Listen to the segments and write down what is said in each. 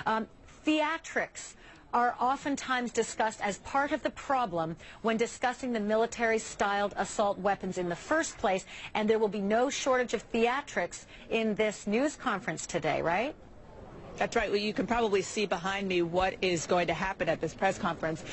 Theatrics are oftentimes discussed as part of the problem when discussing the military-styled assault weapons in the first place, and there will be no shortage of theatrics in this news conference today, right? That's right. Well, you can probably see behind me what is going to happen at this press conference.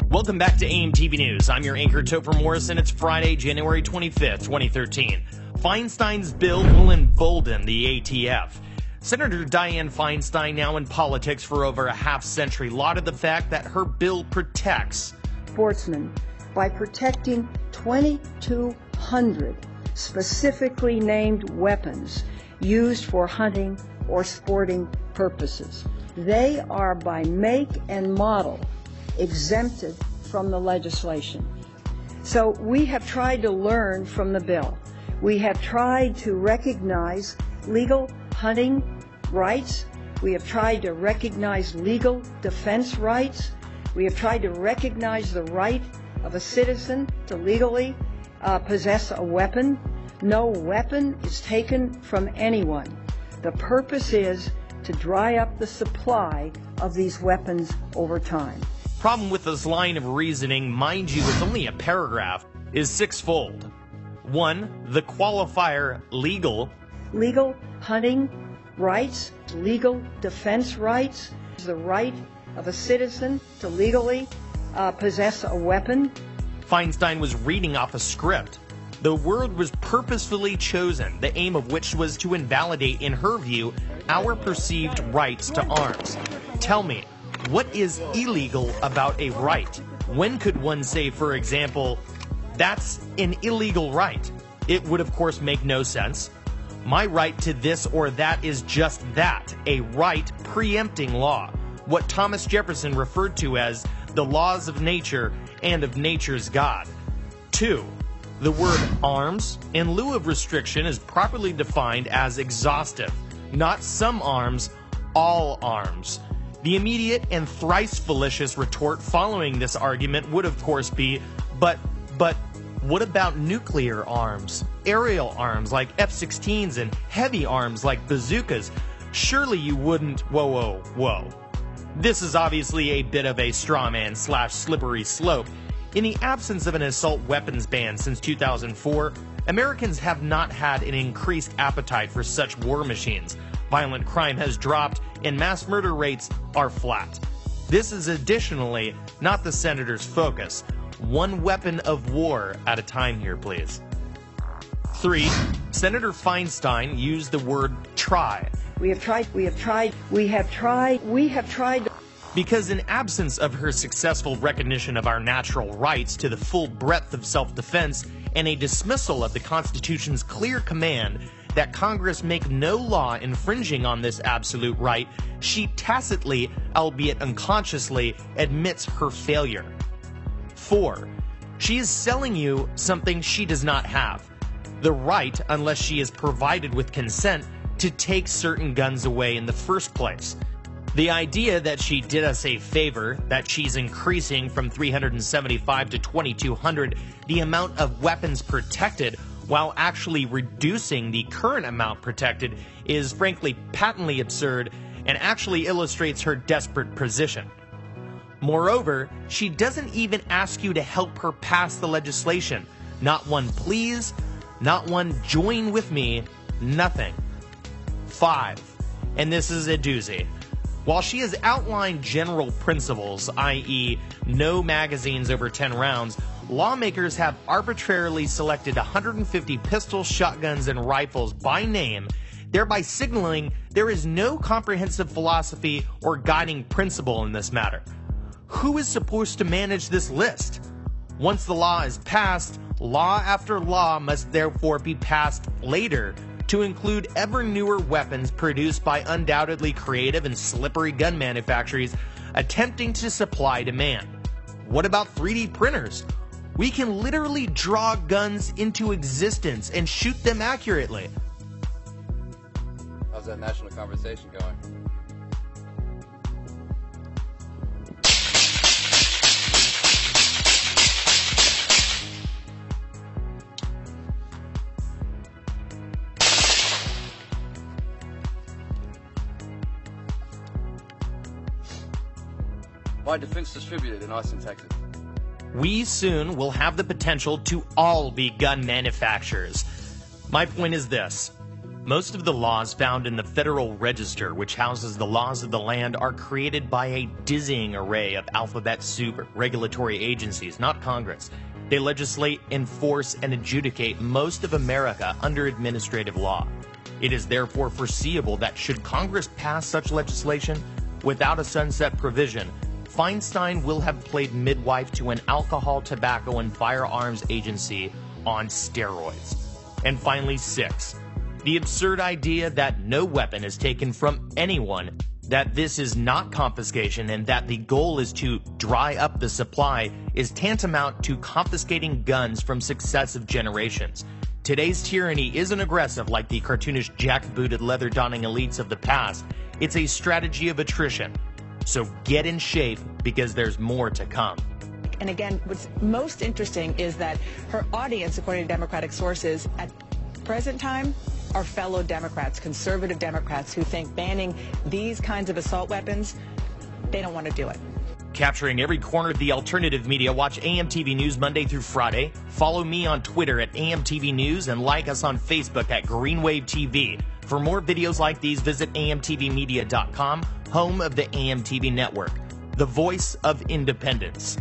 Welcome back to AMTV News. I'm your anchor, Topher Morrison. It's Friday, January 25th, 2013. Feinstein's bill will embolden the ATF. Senator Dianne Feinstein, now in politics for over a half-century, lauded the fact that her bill protects sportsmen by protecting 2,200 specifically named weapons used for hunting or sporting purposes. They are by make and model exempted from the legislation. So we have tried to learn from the bill. We have tried to recognize legal hunting rights. We have tried to recognize legal defense rights. We have tried to recognize the right of a citizen to legally possess a weapon. No weapon is taken from anyone. The purpose is to dry up the supply of these weapons over time. Problem with this line of reasoning, mind you, it's only a paragraph, is sixfold. One, the qualifier legal. Legal hunting rights, legal defense rights, the right of a citizen to legally possess a weapon. Feinstein was reading off a script. The word was purposefully chosen, the aim of which was to invalidate, in her view, our perceived rights to arms. Tell me, what is illegal about a right? When could one say, for example, that's an illegal right? It would, of course, make no sense. My right to this or that is just that, a right preempting law, what Thomas Jefferson referred to as the laws of nature and of nature's God. 2. The word arms, in lieu of restriction, is properly defined as exhaustive. Not some arms, all arms. The immediate and thrice fallacious retort following this argument would, of course, be, but what about nuclear arms? Aerial arms like F-16s and heavy arms like bazookas? Surely you wouldn't, whoa. This is obviously a bit of a straw man / slippery slope. In the absence of an assault weapons ban since 2004, Americans have not had an increased appetite for such war machines. Violent crime has dropped and mass murder rates are flat. This is additionally not the senator's focus. One weapon of war at a time here, please. 3. Senator Feinstein used the word try. We have tried. Because in absence of her successful recognition of our natural rights to the full breadth of self-defense and a dismissal of the Constitution's clear command that Congress make no law infringing on this absolute right, she tacitly, albeit unconsciously, admits her failure. 4. She is selling you something she does not have. The right, unless she is provided with consent, to take certain guns away in the first place. The idea that she did us a favor, that she's increasing from 375 to 2,200 the amount of weapons protected while actually reducing the current amount protected, is frankly patently absurd and actually illustrates her desperate position. Moreover, she doesn't even ask you to help her pass the legislation. Not one please, not one join with me, nothing. 5. And this is a doozy. While she has outlined general principles, i.e. no magazines over 10 rounds, lawmakers have arbitrarily selected 150 pistols, shotguns, and rifles by name, thereby signaling there is no comprehensive philosophy or guiding principle in this matter. Who is supposed to manage this list? Once the law is passed, law after law must therefore be passed later to include ever newer weapons produced by undoubtedly creative and slippery gun manufacturers attempting to supply demand. What about 3D printers? We can literally draw guns into existence and shoot them accurately. How's that national conversation going? Buy Defense Distributed in Austin, Texas. We soon will have the potential to all be gun manufacturers. My point is this. Most of the laws found in the Federal Register, which houses the laws of the land, are created by a dizzying array of alphabet soup regulatory agencies, not Congress. They legislate, enforce, and adjudicate most of America under administrative law. It is therefore foreseeable that should Congress pass such legislation without a sunset provision, Feinstein will have played midwife to an alcohol, tobacco, and firearms agency on steroids. And finally, 6. The absurd idea that no weapon is taken from anyone, that this is not confiscation, and that the goal is to dry up the supply is tantamount to confiscating guns from successive generations. Today's tyranny isn't aggressive like the cartoonish jackbooted leather-donning elites of the past. It's a strategy of attrition. So get in shape because there's more to come. And again, what's most interesting is that her audience, according to Democratic sources, at present time, are fellow Democrats, conservative Democrats, who think banning these kinds of assault weapons, they don't want to do it. Capturing every corner of the alternative media, watch AMTV News Monday through Friday. Follow me on Twitter at AMTV News and like us on Facebook at Greenwave TV. For more videos like these, visit amtvmedia.com, home of the AMTV network, the voice of independence.